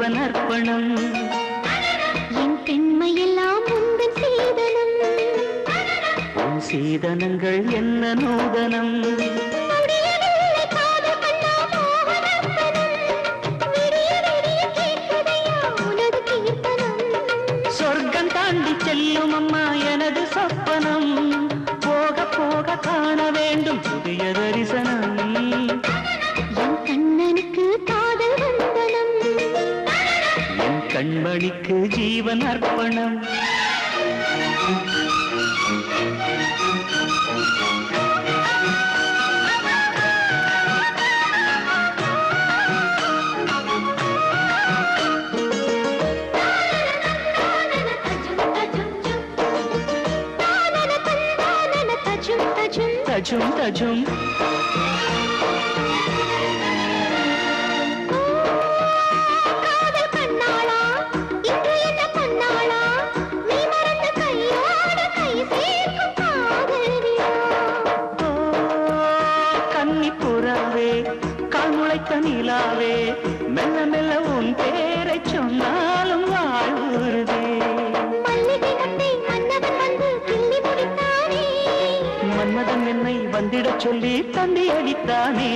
ஜீவன் அர்ப்பணம். என் பெண்மையெல்லாம் உந்தன் சீதனம். உன் சீதனங்கள் என்ன நூதனம். சொர்க்கம் தாண்டி செல்லும் அம்மா எனது சொப்பனம். போக போக காண வேண்டும் புதிய தரிசனம். என் கண்ணனுக்கு காதல் வந்தனம். என் கண்மணிக்கு ஜீவன் அர்ப்பணம். தஜும் தஜும் காதல் கண்ணாளா இன்று என்ன பொன்னாளா நீ மறந்த கையோட கை சேர்க்கும் காதல் விழா. கன்னி புறாவே கால் முளைத்த நிலாவே மெல்ல மெல்ல உன் பேரை சொன்னாலும் வாழ்வுறுதே. மல்லிகை மட்டை மன்னவன் வந்து கிள்ளி முடித்தானே. மன்மதன் என்னை வந்திடச் சொல்லி தந்தி அடித்தானே.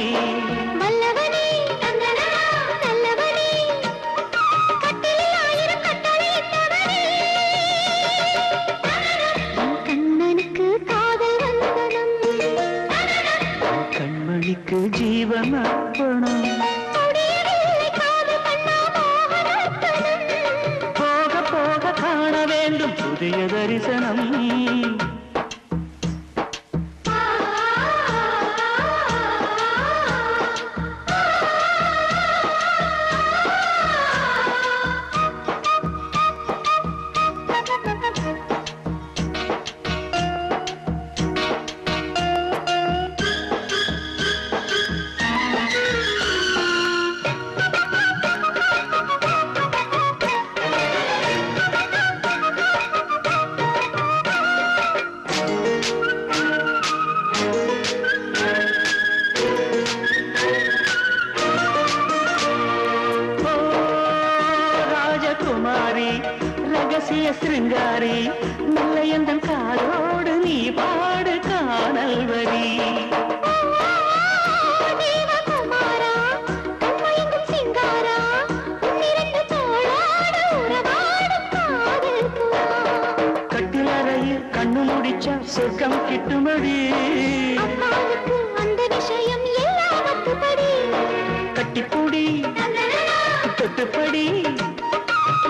வல்லவனே தந்தனா நல்லவனே கட்டிலில் ஆயிரம் கட்டளையிட்டவனே. என் கண்ணனுக்கு காதல் வந்தனம். கண்மணிக்கு ஜீவன் அர்ப்பணம். முடியவில்லை காதல் கண்ணா மோகனார்ப்பணம். போக போக காண வேண்டும் புதிய தரிசனம். ராஜகுமாரி ரகசிய சிருங்காரி நல்லயந்தன் காதோடு நீ பாடு காணல் வரி. தேவகுமாரா கண்மயங்கும் சிங்காரா உன்னிரண்டு தோளோடு உறவாடும் காதல் புறா. கட்டிலறையில் கண்ணு முடிச்சா சொர்க்கம் கிட்டுமடி. அம்மாவுக்கு அந்த விஷயம் எல்லாம் ஒத்துப்படி. கட்டிப்பூடி தொட்டுப்படி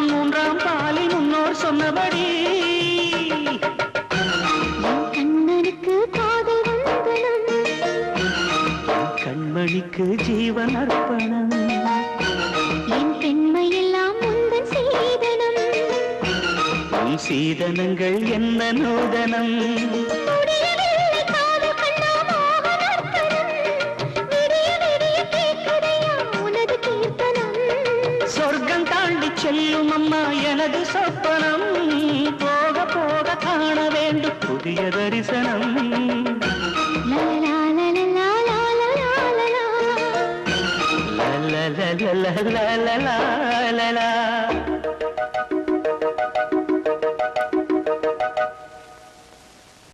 மூன்றாம் பாலில் முன்னோர் சொன்னபடி. என் கண்ணனுக்கு காதல் வந்தனம். கண்மணிக்கு ஜீவன் அர்ப்பணம். என் பெண்மையெல்லாம் உந்தன் சீதனம். உன் சீதனங்கள் என்ன நூதனம். முடியவில்லை காதல் கண்ணா மோகனார்ப்பணம். விடிய விடிய கேட்குதையா உனது கீர்த்தனம். சொர்க்கம் தாண்டி செல்லும் அம்மா எனது சொப்பனம். போக போக காண வேண்டும் புதிய தரிசனம். லலலா லலலா லாலலா லலா. லலலலலலலலலா.